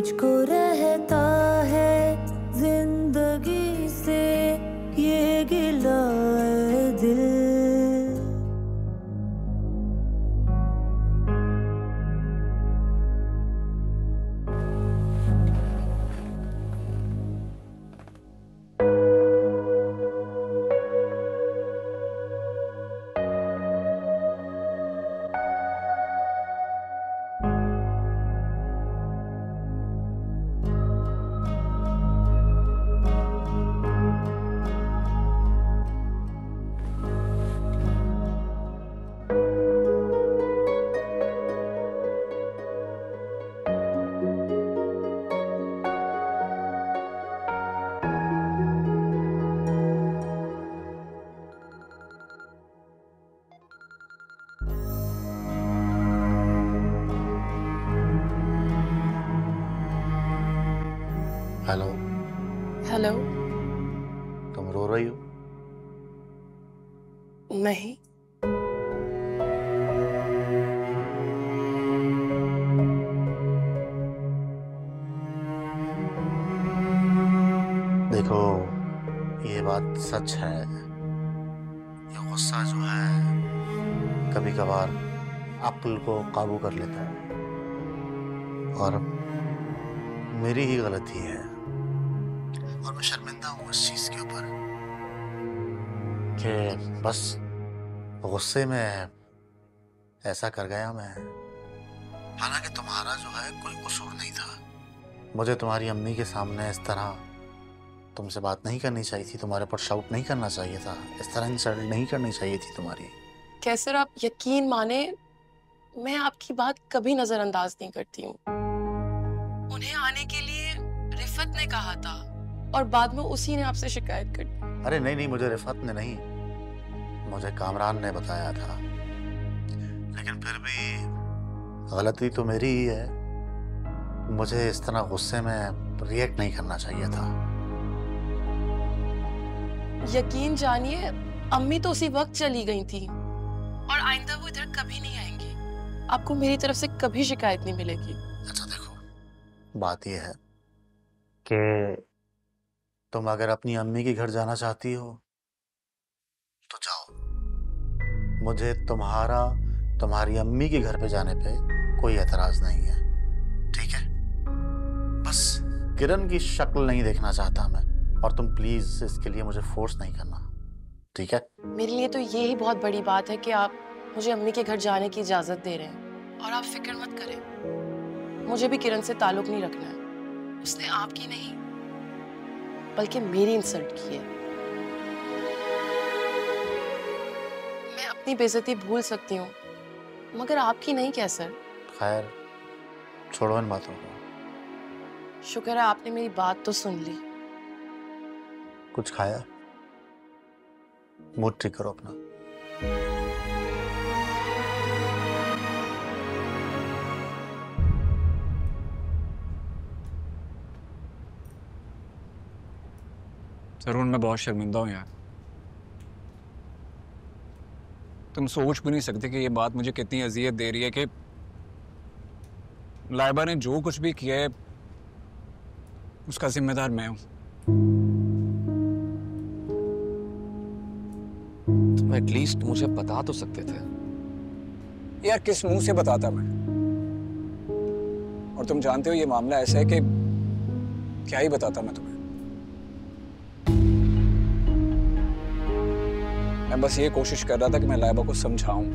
मुझको रहता है जिंदगी से ये गिला है दिल। हेलो। हेलो। तुम रो रही हो? नहीं। देखो, ये बात सच है, ये गुस्सा जो है कभी कभार अक्ल को काबू कर लेता है और मेरी ही गलती है और मैं शर्मिंदा हूँ इस चीज के ऊपर कि बस गुस्से में ऐसा कर गया मैं। हालांकि तुम्हारा जो है कोई कसूर नहीं था। मुझे तुम्हारी अम्मी के सामने इस तरह तुमसे बात नहीं करनी चाहिए थी, तुम्हारे पर शाउट नहीं करना चाहिए था, इस तरह इंसल्ट नहीं करनी चाहिए थी तुम्हारी। कैसर, आप यकीन माने मैं आपकी बात कभी नजरअंदाज नहीं करती हूँ। उन्हें आने के लिए रिफत ने कहा था और बाद में उसी ने आपसे शिकायत कर दी। अरे नहीं, मुझे रिफत ने नहीं, मुझे कामरान ने बताया था, लेकिन फिर भी गलती तो मेरी ही है। मुझे इस तरह गुस्से में रिएक्ट नहीं करना चाहिए था। यकीन जानिए, अम्मी तो उसी वक्त चली गई थी और आइंदा वो इधर कभी नहीं आएंगी। आपको मेरी तरफ से कभी शिकायत नहीं मिलेगी। अच्छा देखो, बात यह है कि तुम अगर अपनी अम्मी के घर जाना चाहती हो तो जाओ। मुझे तुम्हारी अम्मी के घर पे जाने पे कोई एतराज नहीं है, ठीक है? बस किरण की शक्ल नहीं देखना चाहता मैं, और तुम प्लीज इसके लिए मुझे फोर्स नहीं करना, ठीक है? मेरे लिए तो ये ही बहुत बड़ी बात है कि आप मुझे अम्मी के घर जाने की इजाजत दे रहे हैं। और आप फिक्र मत करें, मुझे भी किरण से ताल्लुक नहीं रखना है। उसने आपकी नहीं बल्कि मेरी इंसल्ट की है। मैं अपनी बेइज्जती भूल सकती हूँ मगर आपकी नहीं। कैसर, खैर छोड़ो इन बातों को। शुक्र है आपने मेरी बात तो सुन ली। कुछ खाया? मूड ठीक करो अपना। जरूर, मैं बहुत शर्मिंदा हूँ यार। तुम सोच भी नहीं सकते कि ये बात मुझे कितनी अजियत दे रही है कि लाइबा ने जो कुछ भी किया है उसका जिम्मेदार मैं हूं। तुम एटलीस्ट मुझे बता तो सकते थे यार। किस मुंह से बताता मैं? और तुम जानते हो ये मामला ऐसा है कि क्या ही बताता मैं तुम्हें। मैं बस ये कोशिश कर रहा था कि मैं लाइबा को समझाऊं,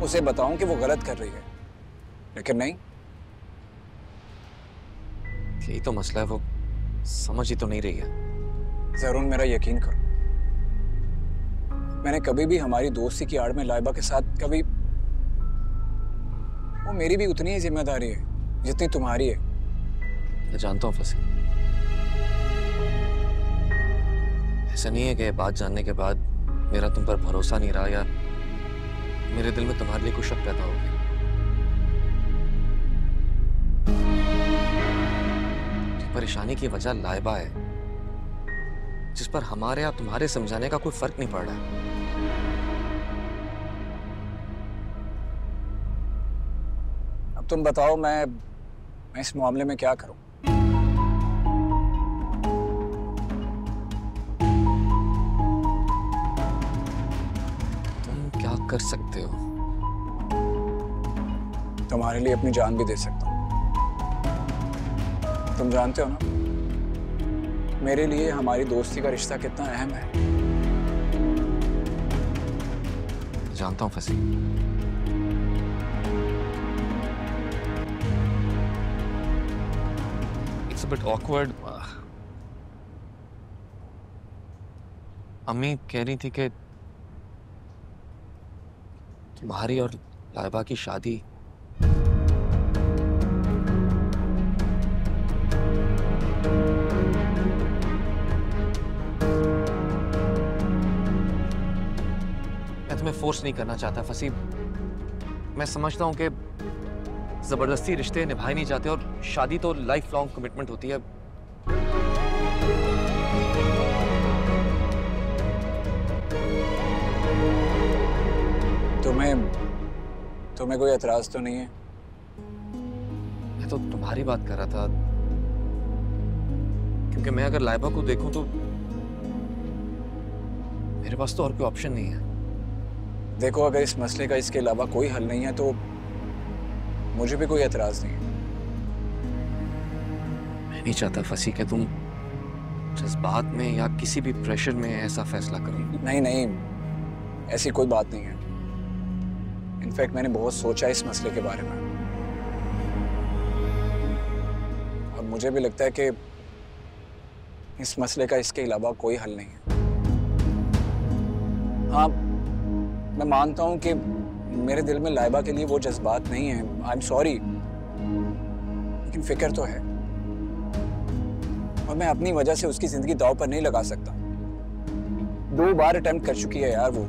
उसे बताऊं कि वो गलत कर रही है, लेकिन नहीं। यही तो मसला है, वो समझ ही तो नहीं रही है। जरूर, मेरा यकीन करो, मैंने कभी भी हमारी दोस्ती की आड़ में लाइबा के साथ कभी, वो मेरी भी उतनी ही जिम्मेदारी है जितनी तुम्हारी है। मैं जानता हूँ फसी, ऐसा नहीं है कि बात जानने के बाद मेरा तुम पर भरोसा नहीं रहा या मेरे दिल में तुम्हारे लिए कुछ शक पैदा हो गया। परेशानी की वजह लाइबा है, जिस पर हमारे या तुम्हारे समझाने का कोई फर्क नहीं पड़ रहा है। अब तुम बताओ, मैं मैं इस मामले में क्या करूं? तुम क्या कर सकते हो? तुम्हारे लिए अपनी जान भी दे सकता हूं। तुम जानते हो ना, मेरे लिए हमारी दोस्ती का रिश्ता कितना अहम है। जानता हूं फसी। It's a bit awkward. अम्मी कह रही थी कि तुम्हारी और लाइबा की शादी मैं फोर्स नहीं करना चाहता फसी। मैं समझता हूं कि जबरदस्ती रिश्ते निभाए नहीं जाते और शादी तो लाइफ लॉन्ग कमिटमेंट होती है। तुम्हें कोई एतराज तो नहीं है? मैं तो तुम्हारी बात कर रहा था, क्योंकि मैं अगर लाइबा को देखूं तो मेरे पास तो और कोई ऑप्शन नहीं है। देखो, अगर इस मसले का इसके अलावा कोई हल नहीं है तो मुझे भी कोई एतराज नहीं है। मैं नहीं चाहता फसी कि तुम जज्बात में या किसी भी प्रेशर में ऐसा फैसला करो। नहीं, ऐसी कोई बात नहीं है। इनफैक्ट मैंने बहुत सोचा इस मसले के बारे में और मुझे भी लगता है कि इस मसले का इसके अलावा कोई हल नहीं है। हाँ, मैं मानता हूं कि मेरे दिल में लाइबा के लिए वो जज्बात नहीं है। आई एम सॉरी, लेकिन फिक्र तो है और मैं अपनी वजह से उसकी जिंदगी दांव पर नहीं लगा सकता। 2 बार अटेम्प्ट कर चुकी है यार वो,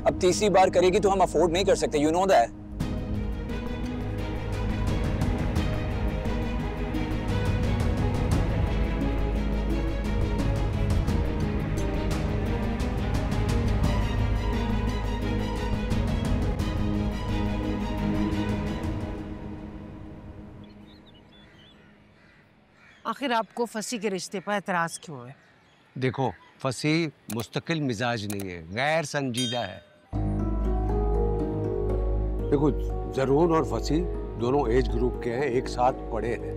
अब तीसरी बार करेगी तो हम अफोर्ड नहीं कर सकते। You know that. आखिर आपको फसी के रिश्ते पर एतराज क्यों है? देखो, फसी मुस्तकिल मिजाज नहीं है, गैर संजीदा है। देखो, जरून और फसी दोनों एज ग्रुप के हैं, एक साथ पढ़े हैं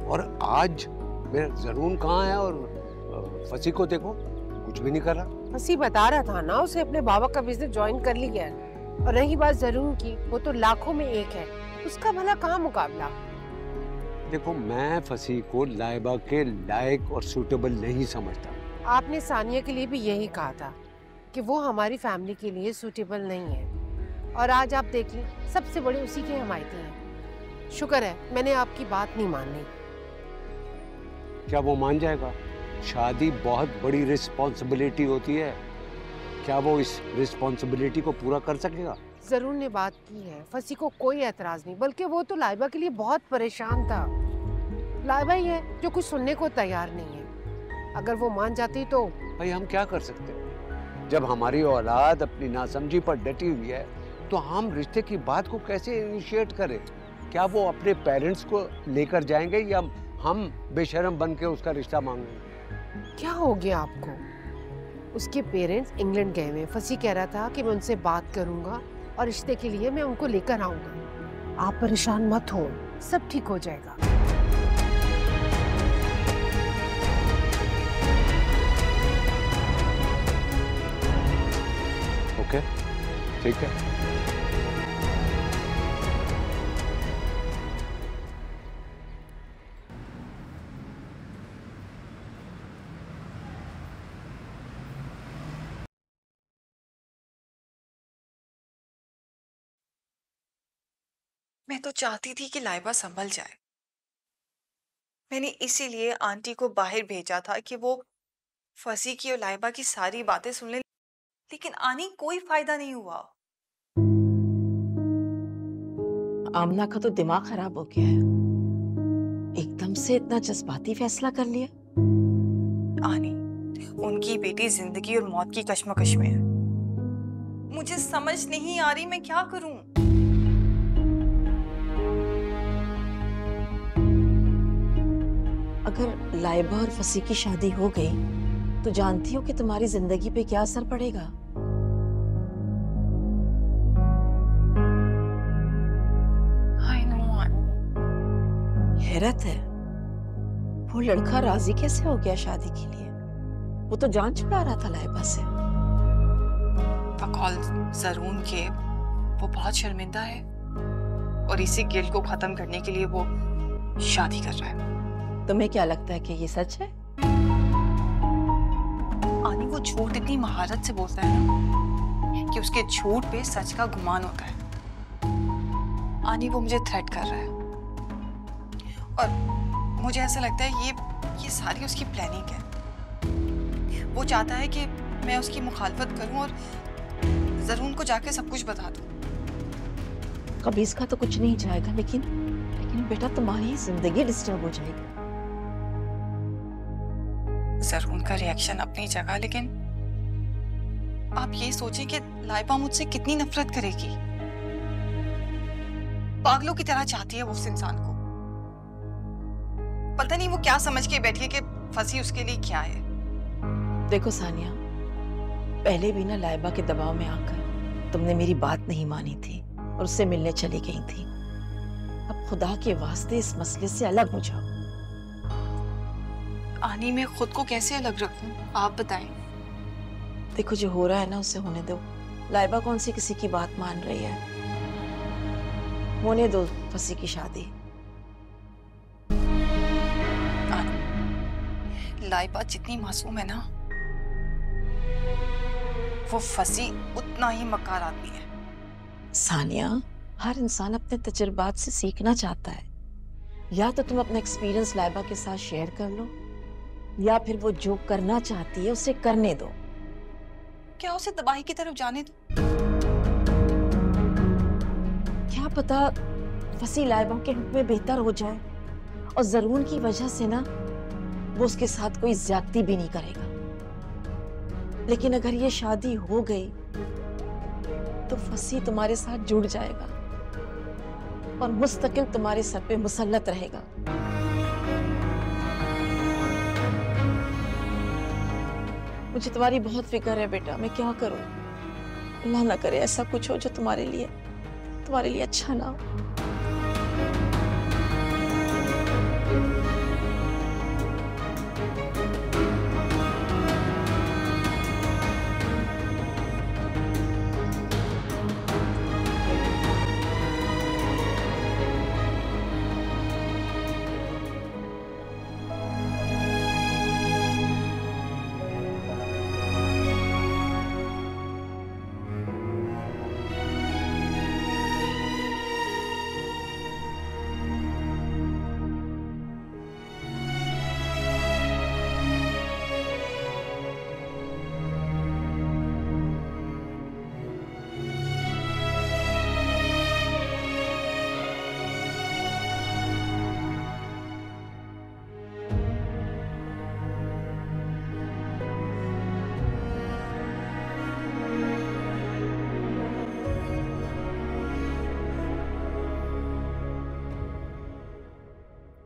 और आज मेरा जरून कहाँ है और फसी को देखो कुछ भी नहीं कर रहा। फसी बता रहा था ना, उसे अपने बाबा का बिजनेस ज्वाइन कर लिया है। और रही बात जरून की, वो तो लाखों में एक है, उसका भला कहाँ मुकाबला। देखो, मैं फसी को लाइबा के लायक और सूटेबल नहीं समझता। आपने सानिया के लिए भी यही कहा था कि वो हमारी फैमिली के लिए सूटेबल नहीं है और आज आप देख लें, सबसे बड़े उसी के हिमायती हैं। शुक्र है मैंने आपकी बात नहीं मानी। क्या वो मान जाएगा? शादी बहुत बड़ी रिस्पॉन्सिबिलिटी होती है, क्या वो इस रिस्पॉन्सिबिलिटी को पूरा कर सकेगा? जरूर ने बात की है, फसी को कोई एतराज नहीं, बल्कि वो तो लाइबा के लिए बहुत परेशान था। लाइबा ही है जो कुछ सुनने को तैयार नहीं है। अगर वो मान जाती तो भाई हम क्या कर सकते हैं? जब हमारी औलाद अपनी नासमझी पर डटी हुई है तो हम रिश्ते की बात को कैसे इनिशिएट करें? क्या वो अपने पेरेंट्स को लेकर जाएंगे या हम बेशर्म बन के उसका रिश्ता मांगेंगे? क्या हो गया आपको? उसके पेरेंट्स इंग्लैंड गए हुए। फसी कह रहा था कि मैं उनसे बात करूंगा और रिश्ते के लिए मैं उनको लेकर आऊंगा। आप परेशान मत हो, सब ठीक हो जाएगा। ओके, ठीक है। मैं तो चाहती थी कि लाइबा संभल जाए। मैंने इसीलिए आंटी को बाहर भेजा था कि वो फसी की और लाइबा की सारी बातें सुन ले, लेकिन आनी कोई फायदा नहीं हुआ। आमना का तो दिमाग खराब हो गया है, एकदम से इतना जज्बाती फैसला कर लिया। आनी, उनकी बेटी जिंदगी और मौत की कश्मकश में है। मुझे समझ नहीं आ रही मैं क्या करूं। अगर लाइबा और फसी की शादी हो गई तो जानती हो कि तुम्हारी जिंदगी पे क्या असर पड़ेगा? I know, हैरत है, वो लड़का राजी कैसे हो गया शादी के लिए? वो तो जान छुड़ा रहा था लाइबा से। बकौल जरून के वो बहुत शर्मिंदा है और इसी गिल्ट को खत्म करने के लिए वो शादी कर रहा है। तुम्हें क्या लगता है कि ये सच है? आनी वो झूठ इतनी महारत से बोलता है ना कि उसके झूठ पे सच का गुमान होता है। आनी वो मुझे थ्रेट कर रहा है और मुझे ऐसा लगता है ये सारी उसकी प्लानिंग है। वो चाहता है कि मैं उसकी मुखालफत करूं और जरून को जाके सब कुछ बता दूं। कभी इसका तो कुछ नहीं जाएगा, लेकिन बेटा तुम्हारी जिंदगी डिस्टर्ब हो जाएगी। जरून का रिएक्शन अपनी जगह, लेकिन आप ये सोचें कि लाइबा मुझसे कितनी नफरत करेगी। पागलों की तरह चाहती है वो उस इंसान को। पता नहीं वो क्या समझ के बैठी है कि फंसी उसके लिए क्या है। देखो सानिया, पहले भी ना लाइबा के दबाव में आकर तुमने मेरी बात नहीं मानी थी और उससे मिलने चली गई थी। अब खुदा के वास्ते इस मसले से अलग हो जाओ। आनी मैं खुद को कैसे अलग रखूं, आप बताएं। देखो जो हो रहा है ना उसे होने दो। लाइबा कौन सी किसी की बात मान रही है? होने दो फसी की शादी। लाइबा जितनी मासूम है ना, वो फसी उतना ही मक्कार आदमी है। सानिया, हर इंसान अपने तजुर्बात से सीखना चाहता है। या तो तुम अपना एक्सपीरियंस लाइबा के साथ शेयर कर लो, या फिर वो जो करना चाहती है उसे करने दो। क्या उसे तबाही की तरफ जाने दो? क्या पता फसी लाइबा के हुक्म में बेहतर हो जाए और जरून की वजह से ना वो उसके साथ कोई ज्यादती भी नहीं करेगा। लेकिन अगर ये शादी हो गई तो फसी तुम्हारे साथ जुड़ जाएगा और मुस्तकिल तुम्हारे सर पे मुसल्लत रहेगा। मुझे तुम्हारी बहुत फिक्र है बेटा, मैं क्या करूं? अल्लाह ना करे ऐसा कुछ हो जो तुम्हारे लिए अच्छा ना हो।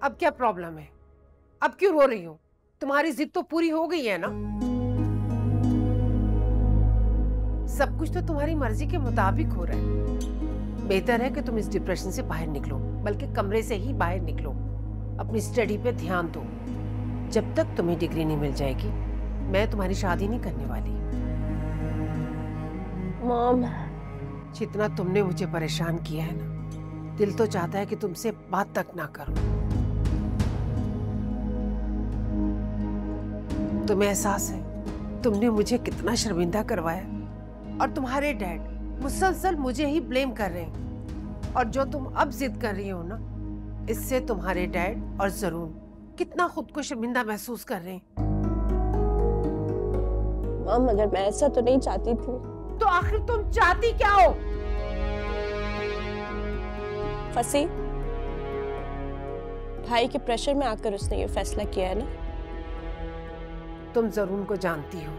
अब क्या प्रॉब्लम है? अब क्यों रो रही हो? तुम्हारी जिद तो पूरी हो गई है ना? सब कुछ तो तुम्हारी मर्जी के मुताबिक हो रहा है। बेहतर है कि तुम इस डिप्रेशन से बाहर निकलो, बल्कि कमरे से ही बाहर निकलो। अपनी स्टडी पे ध्यान दो। जब तक तुम्हें डिग्री नहीं मिल जाएगी, मैं तुम्हारी शादी नहीं करने वाली। मॉम, जितना तुमने मुझे परेशान किया है ना, दिल तो चाहता है कि तुमसे बात तक ना करूं। तुम्हें एहसास है तुमने मुझे कितना शर्मिंदा करवाया, और तुम्हारे डैड मुसलसल मुझे ही ब्लेम कर रहे हैं। और जो तुम अब जिद कर रही हो ना, इससे तुम्हारे डैड और जरून कितना खुद को शर्मिंदा महसूस कर रहे हैं। मॉम, मगर मैं ऐसा तो नहीं चाहती थी। तो आखिर तुम चाहती क्या हो? फसी, भाई के प्रेशर में आकर उसने ये फैसला किया है ना। तुम जरून को जानती हो,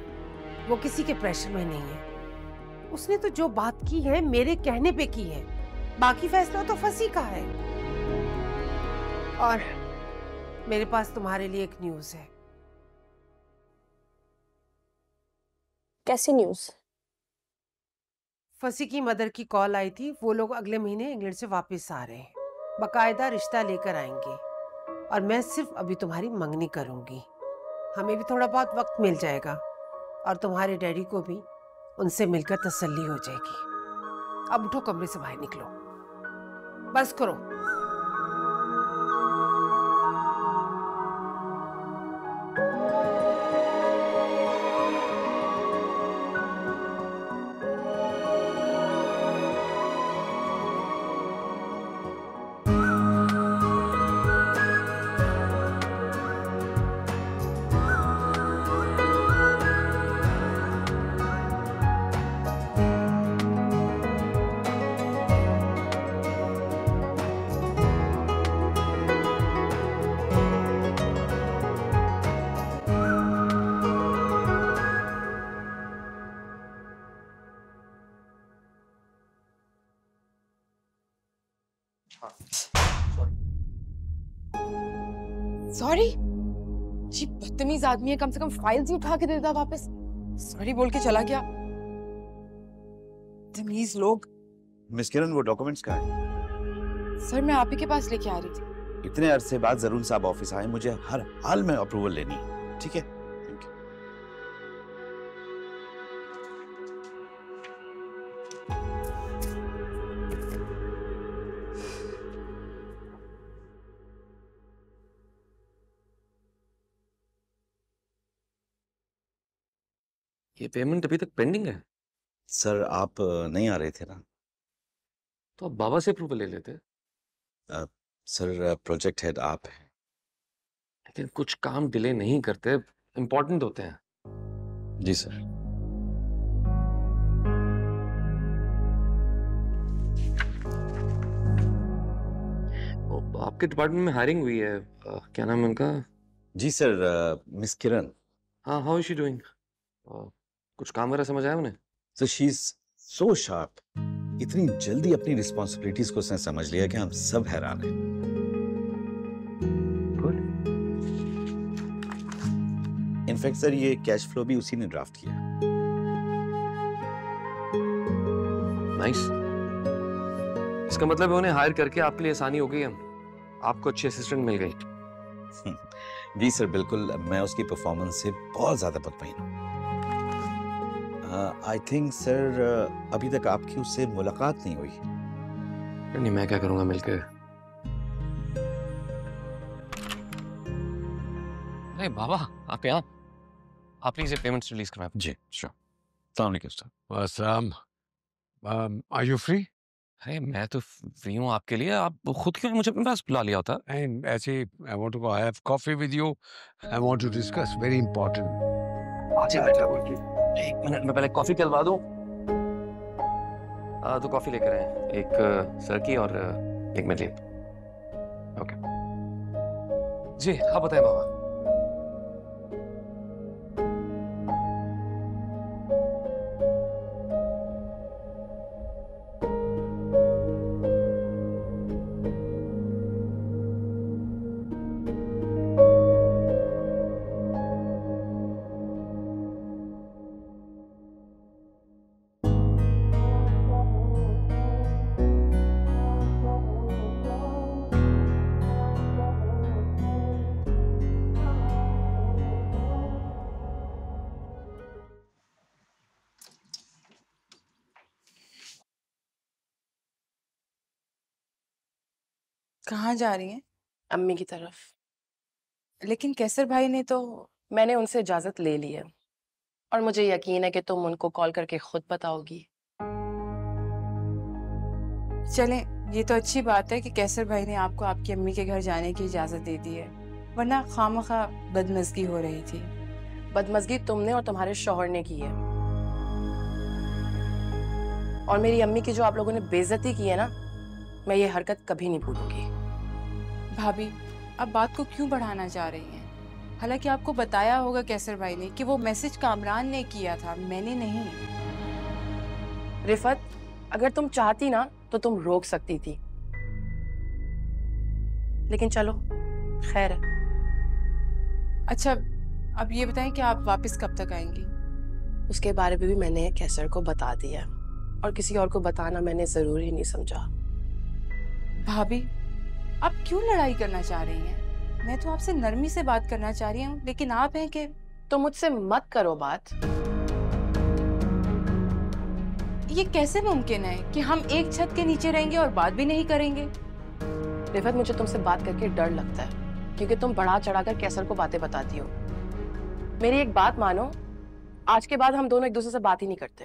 वो किसी के प्रेशर में नहीं है। उसने तो जो बात की है मेरे कहने पे की है, बाकी फैसला तो फसी का है। और मेरे पास तुम्हारे लिए एक न्यूज़ है। कैसी न्यूज़? फसी की मदर की कॉल आई थी, वो लोग अगले महीने इंग्लैंड से वापस आ रहे हैं, बाकायदा रिश्ता लेकर आएंगे और मैं सिर्फ अभी तुम्हारी मंगनी करूंगी। हमें भी थोड़ा बहुत वक्त मिल जाएगा और तुम्हारे डैडी को भी उनसे मिलकर तसल्ली हो जाएगी। अब उठो, कमरे से बाहर निकलो, बस करो। सॉरी, जी बदतमीज आदमी है, कम से कम फाइल्स ही उठा के देता वापस। सॉरी बोल के चला गया। तमीज लोग। मिस किरण, वो डॉक्यूमेंट्स कहाँ हैं? सर मैं आप ही के पास लेके आ रही थी। इतने अरसे बाद जरूर साहब ऑफिस आए, मुझे हर हाल में अप्रूवल लेनी है, ठीक है? Thank you. ये पेमेंट अभी तक पेंडिंग है? सर आप नहीं आ रहे थे ना? तो आप बाबा से अप्रूवल ले लेते। सर प्रोजेक्ट हेड आप हैं। लेकिन कुछ काम डिले नहीं करते, इम्पोर्टेंट होते हैं। जी सर। आपके डिपार्टमेंट में हायरिंग हुई है, क्या नाम है उनका? जी सर, मिस किरण। हाँ, हाउ इज शी डूइंग? कुछ काम वगैरह समझ आया उन्हें? So she is so sharp. इतनी जल्दी अपनी रिस्पॉन्सिबिलिटीज को उसने समझ लिया कि हम सब हैरान हैं। गुड। इनफैक्ट सर ये कैश फ्लो भी उसी ने ड्राफ्ट किया। नाइस। इसका मतलब है उन्हें हायर करके आपके लिए आसानी हो गई है, आपको अच्छी असिस्टेंट मिल गई। जी सर बिल्कुल, मैं उसकी परफॉर्मेंस से बहुत ज्यादा मुतमईन हूँ। आई थिंक सर अभी तक आपकी उससे मुलाकात नहीं हुई। नहीं, मैं क्या करूंगा मिलकर। अरे बाबा, आप यहाँ, आप प्लीज ये पेमेंट्स रिलीज करवाएं। जी श्योर। अस्सलाम वालेकुम सर। अस्सलाम। Are you free? अरे मैं तो फ्री हूँ आपके लिए, आप खुद क्यों मुझे अपने पास बुला लिया होता? नहीं, ऐसे I want to go have coffee with you. I want to discuss very important. अच्छा बेटा, एक मिनट में पहले कॉफी खिलवा दूं। तो कॉफी लेकर आए, एक सर की और एक मेरे लिए। ओके जी, हाँ बताएं बाबा। कहाँ जा रही हैं? अम्मी की तरफ। लेकिन कैसर भाई ने तो। मैंने उनसे इजाजत ले ली है और मुझे यकीन है कि तुम उनको कॉल करके खुद बताओगी। चलें, ये तो अच्छी बात है कि कैसर भाई ने आपको आपकी अम्मी के घर जाने की इजाजत दे दी है, वरना खामखा बदमज़गी हो रही थी। बदमज़गी तुमने और तुम्हारे शौहर ने की है, और मेरी अम्मी की जो आप लोगों ने बेइज्जती की है ना, मैं ये हरकत कभी नहीं भूलूंगी। भाभी, आप बात को क्यों बढ़ाना चाह रही हैं? हालांकि आपको बताया होगा कैसर भाई ने कि वो मैसेज कामरान ने किया था, मैंने नहीं। रिफत, अगर तुम चाहती ना तो तुम रोक सकती थी, लेकिन चलो खैर है, अच्छा, अब ये बताएं कि आप वापस कब तक आएंगी? उसके बारे में भी मैंने कैसर को बता दिया और किसी और को बताना मैंने जरूरी नहीं समझा। भाभी, आप क्यों लड़ाई करना चाह रही हैं? मैं तो आपसे नरमी से बात करना चाह रही हूँ, लेकिन आप हैं कि तो मुझसे मत करो बात। ये कैसे मुमकिन है कि हम एक छत के नीचे रहेंगे और बात भी नहीं करेंगे? रिफत, मुझे तुमसे बात करके डर लगता है क्योंकि तुम बढ़ा चढ़ाकर कैसर को बातें बताती हो। मेरी एक बात मानो, आज के बाद हम दोनों एक दूसरे से बात ही नहीं करते।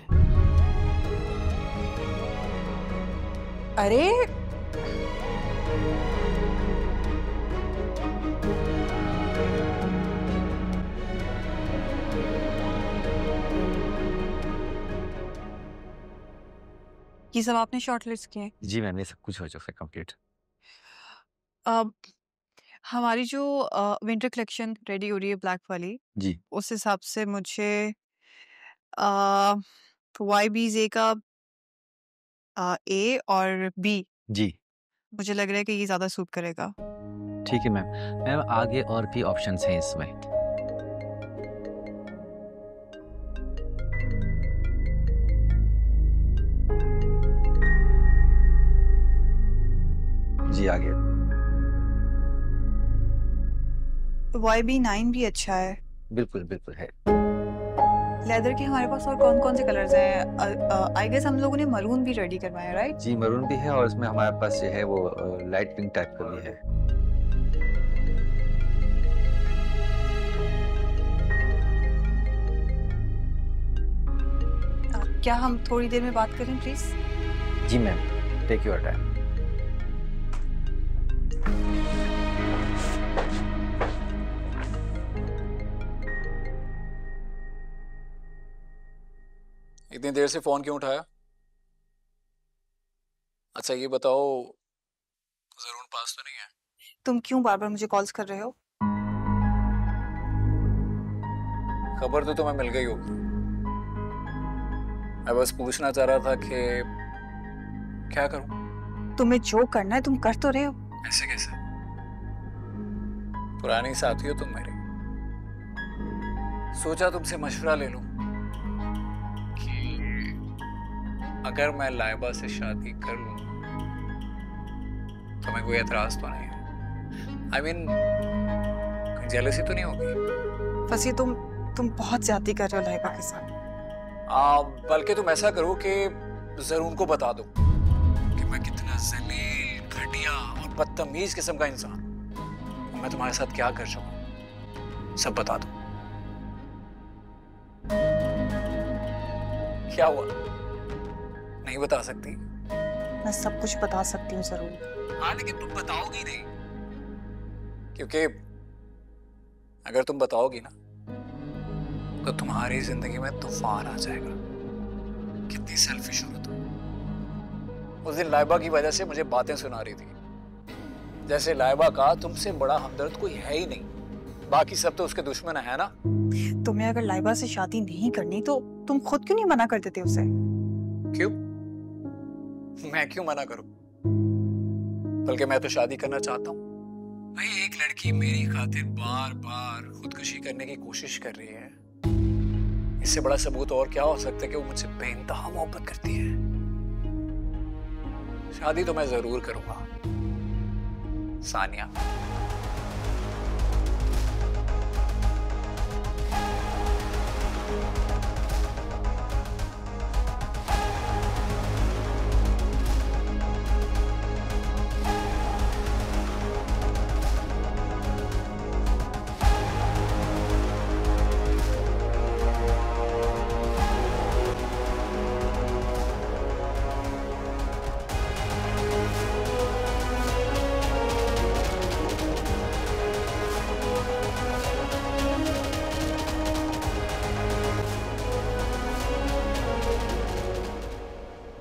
अरे ये सब आपने शॉर्टलिस्ट किए? जी मैम, ये सब कुछ हो चुका है कंप्लीट। अब हमारी जो विंटर कलेक्शन रेडी हो रही है ब्लैक वाली, जी उस हिसाब से मुझे YBZ का A और B, जी मुझे लग रहा है कि ये ज्यादा सूट करेगा। ठीक है मैम। मैम आगे और भी ऑप्शंस हैं इसमें। जी आगे। YB9 भी अच्छा है। बिल्कुल बिल्कुल है। लेदर के हमारे पास और कौन कौन से कलर्स हैं? आई गेस हम लोगों ने मरून भी रेडी करवाया, राइट? जी मरून भी है और इसमें हमारे पास जो है वो लाइट पिंक टाइप का भी है। क्या हम थोड़ी देर में बात करें प्लीज? जी मैम, टेक योर टाइम। इतनी देर से फोन क्यों उठाया? अच्छा ये बताओ, जरून पास तो नहीं है? तुम क्यों बार बार मुझे कॉल्स कर रहे हो? खबर तो तुम्हें मिल गई होगी। मैं बस पूछना चाह रहा था कि क्या करूं? तुम्हें जो करना है तुम कर तो रहे हो। ऐसे कैसे? पुरानी साथी हो तुम मेरी। सोचा तुमसे मशवरा ले लूं कि अगर मैं लाइबा से शादी कर लूं तो मैं कोई एतराज तो नहीं है। I mean, कोई जेलसी तो नहीं होगी? बस ये तुम बहुत ज्यादती कर रहे हो लाइबा के साथ। बल्कि तुम ऐसा करो कि जरून को बता दो कि मैं कितना जलील, घटिया और बदतमीज किस्म का इंसान हूं। मैं तुम्हारे साथ क्या कर चुका सब बता दो। क्या हुआ? नहीं बता सकती? मैं सब कुछ बता सकती हूँ जरूर। हाँ लेकिन तुम बताओगी नहीं, क्योंकि अगर तुम बताओगी ना तो तुम्हारी जिंदगी में तूफान आ जाएगा। कितनी सेल्फिश हो तुम। उस दिन लाइबा की वजह से मुझे बातें सुना रही थी जैसे लाइबा का तुमसे बड़ा हमदर्द कोई है ही नहीं, बाकी सब तो उसके दुश्मन है ना। तुम्हें अगर लाइबा से शादी नहीं करनी तो तुम खुद क्यों नहीं मना कर देते उसे? क्यों? मैं क्यों मना करूं? बल्कि मैं तो शादी करना चाहता हूं। भाई एक लड़की मेरी खातिर बार बार खुदकुशी करने की कोशिश कर रही है, इससे बड़ा सबूत और क्या हो सकता है कि वो मुझसे बेइंतहा मोहब्बत करती है। शादी तो मैं जरूर करूंगा सानिया।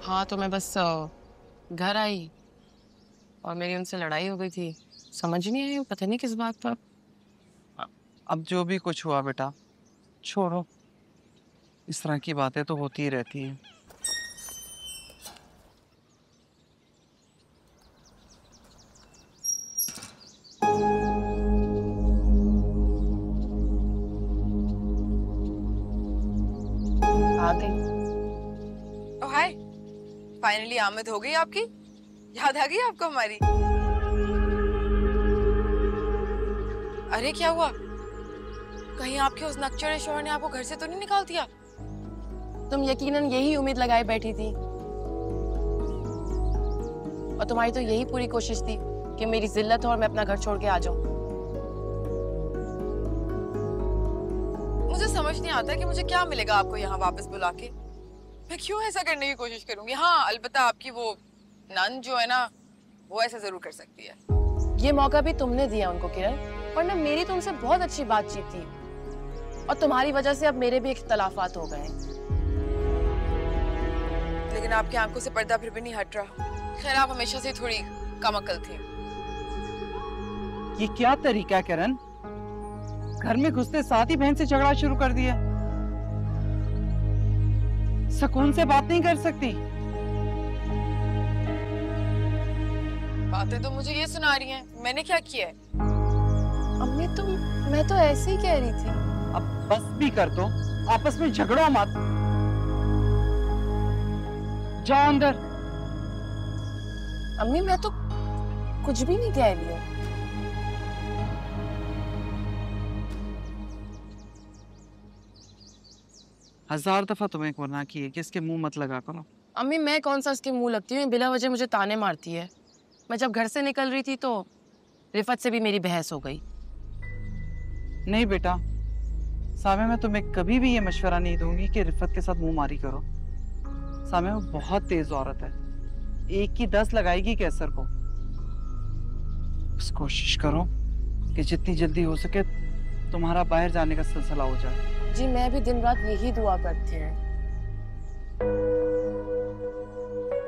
हाँ तो मैं बस घर आई और मेरी उनसे लड़ाई हो गई थी। समझ नहीं आई, पता नहीं किस बात पर। अब जो भी कुछ हुआ बेटा छोड़ो, इस तरह की बातें तो होती ही रहती हैं। आ गई। ओ हाय, फाइनली आमद हो गई आपकी। याद आ गई आपको हमारी? अरे क्या हुआ, कहीं आपके उस नकचरे शौहर ने आपको घर से तो नहीं निकाल दिया? तुम यकीनन यही उम्मीद लगाए बैठी थी, और तुम्हारी तो यही पूरी कोशिश थी कि मेरी जिल्लत हो और मैं अपना घर छोड़ के आ जाऊं। मुझे समझ नहीं आता कि मुझे क्या मिलेगा आपको यहाँ वापस बुला के। मैं क्यों ऐसा करने की कोशिश करूंगी? हाँ, अलबत्ता आपकी वो नन जो है ना, वो ऐसा जरूर कर सकती है। ये मौका भी तुमने दिया उनको किरण, वरना मेरी तो उनसे बहुत अच्छी बातचीत थी, और तुम्हारी वजह से अब मेरे भी इख्तलाफात हो गए। लेकिन आपकी आंखों से पर्दा फिर भी नहीं हट रहा। खैर, आप हमेशा से थोड़ी कम अकल थी। ये क्या तरीका है किरण? घर में घुसते साथ ही बहन से झगड़ा शुरू कर दिया। सुकून से बात नहीं कर सकती। बातें तो मुझे ये सुना रही हैं, मैंने क्या किया है? अम्मी मैं तो ऐसे ही कह रही थी। अब बस भी कर दो, आपस में झगड़ो मत। जाओ अंदर। अम्मी मैं तो कुछ भी नहीं कह रही हूँ। हजार दफा तुम्हें मना की है कि इसके मुंह मत लगा करो। अम्मी मैं कौन सा इसके मुंह लगती हूँ? बिला वजह मुझे ताने मारती है। मैं जब घर से निकल रही थी तो रिफत से भी मेरी बहस हो गई। नहीं बेटा, सामे मैं तुम्हें कभी भी ये मशवरा नहीं दूंगी कि रिफत के साथ मुंह मारी करो। सामे वो बहुत तेज औरत है, एक की 10 लगाएगी कैसर को। बस कोशिश करो कि जितनी जल्दी हो सके तुम्हारा बाहर जाने का सिलसिला हो जाए। जी मैं भी दिन रात यही दुआ करती हूँ।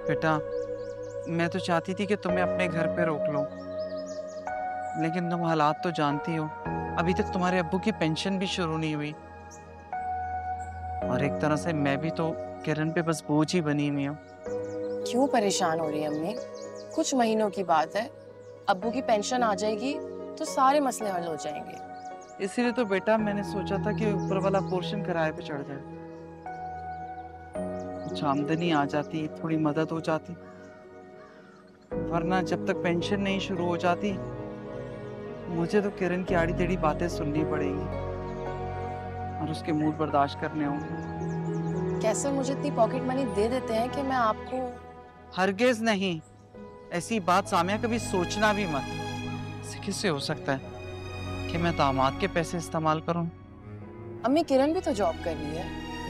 बेटा, मैं तो चाहती थी कि तुम्हें अपने घर पे रोक लो, लेकिन तुम हालात तो जानती हो। अभी तक तुम्हारे अब्बू की पेंशन भी शुरू नहीं हुई, और एक तरह से मैं भी तो किरण पे बस बोझ ही बनी हुई हूँ। क्यों परेशान हो रही है अम्मी? कुछ महीनों की बात है, अब्बू की पेंशन आ जाएगी तो सारे मसले हल हो जाएंगे। इसीलिए तो बेटा मैंने सोचा था कि ऊपर वाला पोर्शन किराए पे चढ़ जाए, कुछ आमदनी आ जाती, थोड़ी मदद हो जाती। वरना जब तक पेंशन नहीं शुरू हो जाती मुझे तो किरण की आड़ी टेढ़ी बातें सुननी पड़ेंगी और उसके मूड बर्दाश्त करने होंगे। कैसे मुझे इतनी पॉकेट मनी दे देते हैं कि मैं आपको? हरगिज नहीं, ऐसी बात सामिया कभी सोचना भी मत। ऐसे किससे हो सकता है कि मैं दामाद के पैसे इस्तेमाल करूं? अम्मी किरण भी तो जॉब कर रही है,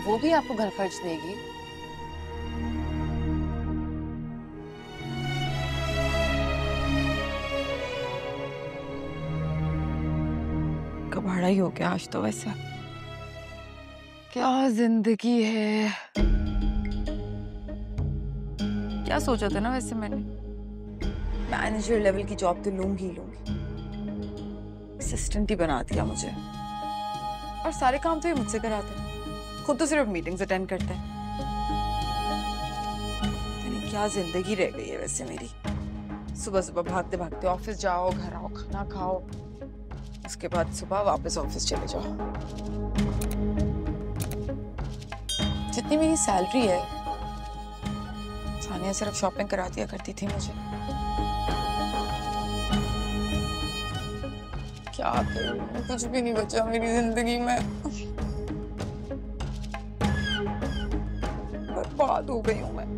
वो भी आपको घर खर्च देगी। कबाड़ा ही हो गया आज तो। वैसे क्या जिंदगी है। क्या सोचा था ना वैसे मैंने, मैनेजर लेवल की जॉब तो लूंगी लूंगी, असिस्टेंट ही बना दिया मुझे, और सारे काम तो ये मुझसे कराते हैं, खुद तो सिर्फ मीटिंग्स अटेंड करते हैं। यानी क्या जिंदगी रह गई है वैसे मेरी। सुबह सुबह भागते भागते ऑफिस जाओ, घर आओ, खाना खाओ, उसके बाद सुबह वापस ऑफिस चले जाओ। जितनी मेरी सैलरी है सानिया सिर्फ शॉपिंग करा दिया करती थी मुझे। क्या करूं, कुछ भी नहीं बचा मेरी जिंदगी में। बर्बाद हो गई हूं मैं।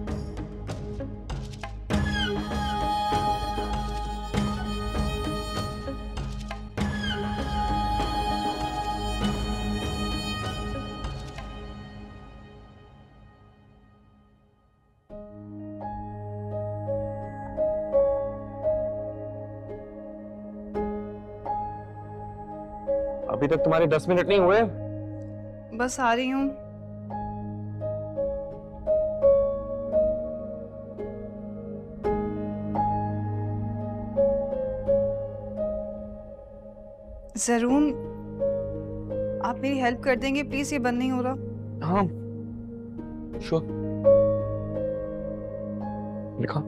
अभी तक तुम्हारे 10 मिनट नहीं हुए? बस आ रही हूँ। जरूर, आप मेरी हेल्प कर देंगे प्लीज, ये बंद नहीं हो रहा। हाँ श्योर, लिखा।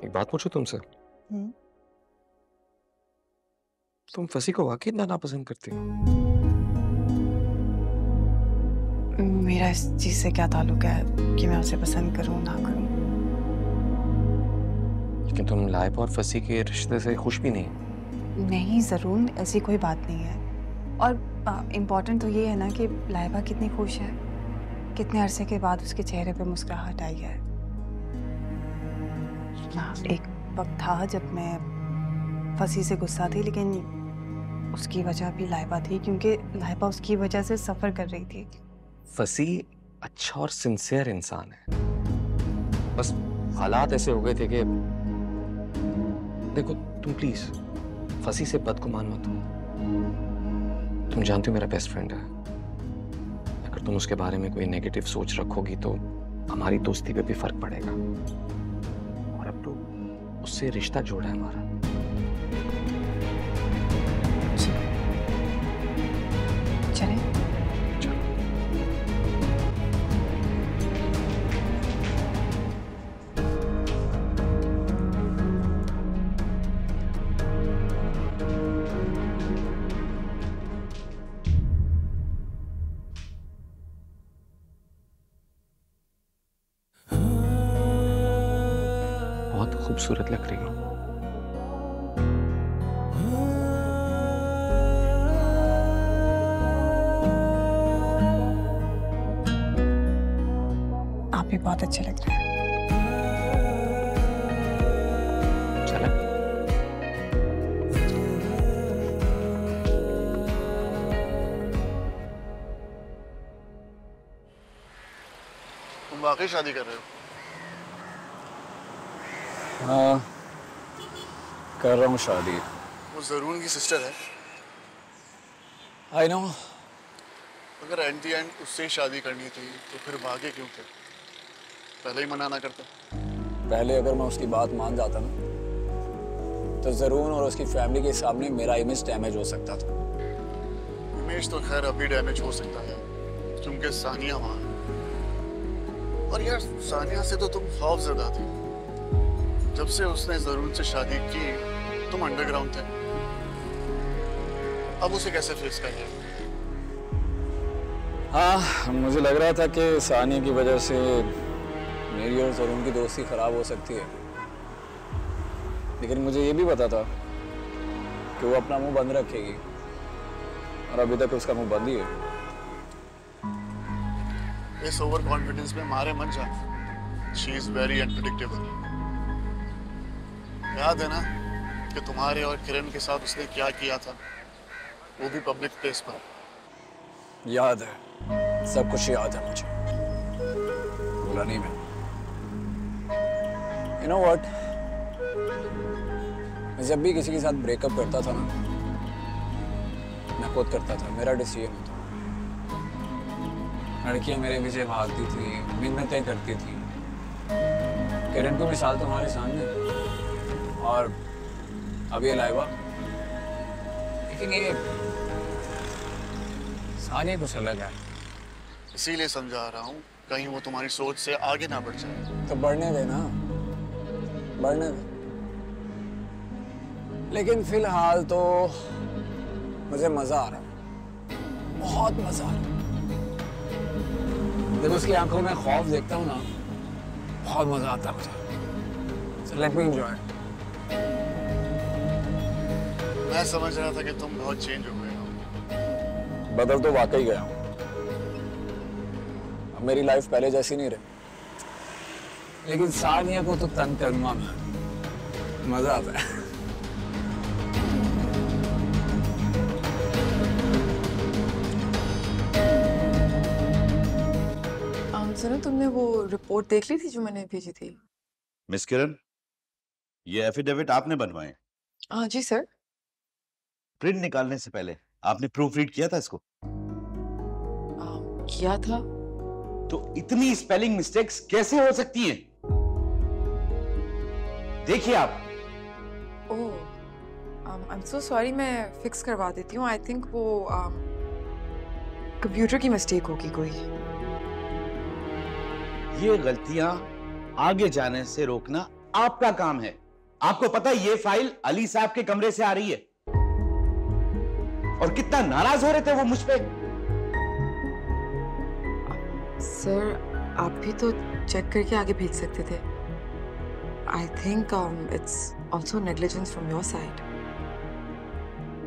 एक बात पूछूं तुमसे? तुम फसी को वाकई इतना नापसंद करती हो? मेरा इस चीज से क्या ताल्लुक है कि मैं उसे पसंद करूं ना करूं? लेकिन तुम लाइबा और फसी के रिश्ते से खुश भी नहीं? नहीं जरूर, ऐसी कोई बात नहीं है। और इम्पोर्टेंट तो ये है ना कि लाइबा कितनी खुश है, कितने अरसे के बाद उसके चेहरे पे मुस्कुराहट आई है। एक वक्त था जब मैं फसी से गुस्सा थी, लेकिन उसकी वजह भी लाइबा थी, क्योंकि लाइबा उसकी वजह से सफर कर रही थी। फसी अच्छा और सिंसियर इंसान है, बस हालात ऐसे हो गए थे कि देखो तुम प्लीज फसी से बदगुमान मत हो। तुम जानती हो मेरा बेस्ट फ्रेंड है, अगर तुम उसके बारे में कोई नेगेटिव सोच रखोगी तो हमारी दोस्ती पे भी फर्क पड़ेगा। और अब तो उससे रिश्ता जोड़ा है हमारा। चलें? बहुत खूबसूरत लग रही हो। आप भी बहुत अच्छे लग रहे हैं। चले? तुम वाकई शादी कर रहे हो? हाँ, कर रहा हूँ शादी। वो जरून की सिस्टर है। I know. अगर एट द एंड उससे ही शादी करनी थी तो फिर भागे क्यों थे? पहले ही मना ना करता। पहले अगर मैं उसकी बात मान जाता ना तो जरून और उसकी फैमिली के सामने मेरा इमेज डैमेज हो सकता था। इमेज तो खैर अभी डैमेज हो सकता है क्योंकि सानिया वहां है। और यार सानिया से तो तुम खौफजदा थी। जब से उसने जरून से शादी की तुम अंडरग्राउंड थे। अब उसे कैसे फेस कर रहे हो? हाँ, मुझे लग रहा था कि सानिया की वजह से मेरी और जरून की दोस्ती खराब हो सकती है, लेकिन मुझे ये भी पता था कि वो अपना मुंह बंद रखेगी और अभी तक उसका मुंह बंद ही है। इस ओवर कॉन्फिडेंस में मारे मत जा। She is very unpredictable. याद है ना कि तुम्हारे और किरण के साथ उसने क्या किया था, वो भी पब्लिक प्लेस पर? याद है, सब कुछ याद है मुझे, बोला नहीं मैं। You know what? मैं जब भी किसी के साथ ब्रेकअप करता था ना, मैं खुद करता था, मेरा डिसीजन होता। लड़कियां मेरे पीछे भागती थी, मिन्नतें करती थी। किरण को मिसाल तुम्हारे सामने, और अब ये लाइबा। लेकिन ये सानिया कुछ अलग है। इसीलिए समझा रहा हूँ, कहीं वो तुम्हारी सोच से आगे ना बढ़ जाए। तो बढ़ने देना, बढ़ने दे। लेकिन फिलहाल तो मुझे मजा आ रहा है, बहुत मजा आ रहा है। जब उसकी आंखों में खौफ देखता हूँ ना, बहुत मजा आता है मुझे। So let me enjoy. मैं समझ रहा था कि तुम बहुत चेंज हो गए हो। बदल तो वाकई गया हूँ। अब मेरी लाइफ पहले जैसी नहीं रही, लेकिन सानिया को तो तंग करूंगा मैं, मजा आता है। सुनो, तुमने वो रिपोर्ट देख ली थी जो मैंने भेजी थी? मिस किरण, ये एफिडेविट आपने बनवाए? हाँ जी सर। प्रिंट निकालने से पहले आपने प्रूफ रीड किया था इसको? किया था। तो इतनी स्पेलिंग मिस्टेक्स कैसे हो सकती हैं? देखिए आप। ओह, आई एम सो सॉरी, मैं फिक्स करवा देती हूँ। आई थिंक वो कंप्यूटर की मिस्टेक होगी कोई। ये गलतियां आगे जाने से रोकना आपका काम है। आपको पता है ये फाइल अली साहब के कमरे से आ रही है, और कितना नाराज हो रहे थे वो मुझ पे। सर आप भी तो चेक करके आगे भेज सकते थे। I think it's also negligence from your side.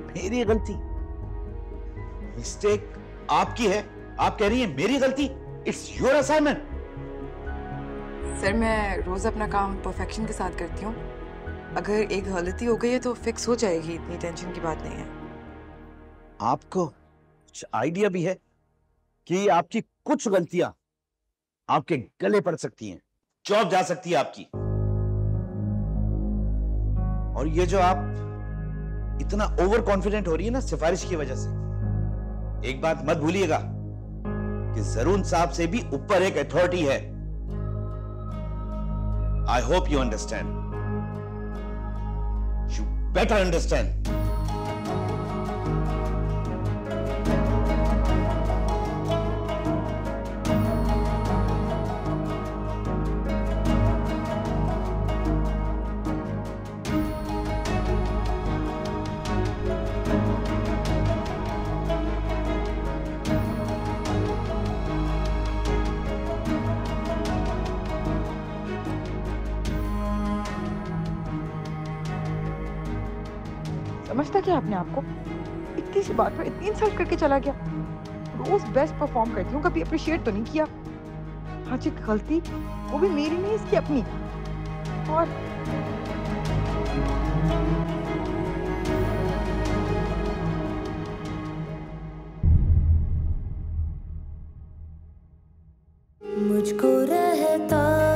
मेरी गलती? मिस्टेक आपकी है, आप कह रही हैं मेरी गलती? It's your assignment. सर मैं रोज अपना काम परफेक्शन के साथ करती हूँ। अगर एक गलती हो गई है तो फिक्स हो जाएगी, इतनी टेंशन की बात नहीं है। आपको कुछ आइडिया भी है कि आपकी कुछ गलतियां आपके गले पड़ सकती हैं, जॉब जा सकती है आपकी। और ये जो आप इतना ओवर कॉन्फिडेंट हो रही है ना सिफारिश की वजह से, एक बात मत भूलिएगा कि जरून साहब से भी ऊपर एक अथॉरिटी है। I hope you understand. You better understand. समझता क्या आपने आपको? इतनी सी बात पर इतनी इंसल्ट करके चला गया। रोज बेस्ट परफॉर्म करती हूँ, कभी अप्रिशिएट तो नहीं किया। आज एक गलती, वो भी मेरी नहीं इसकी अपनी। और मुझको रहता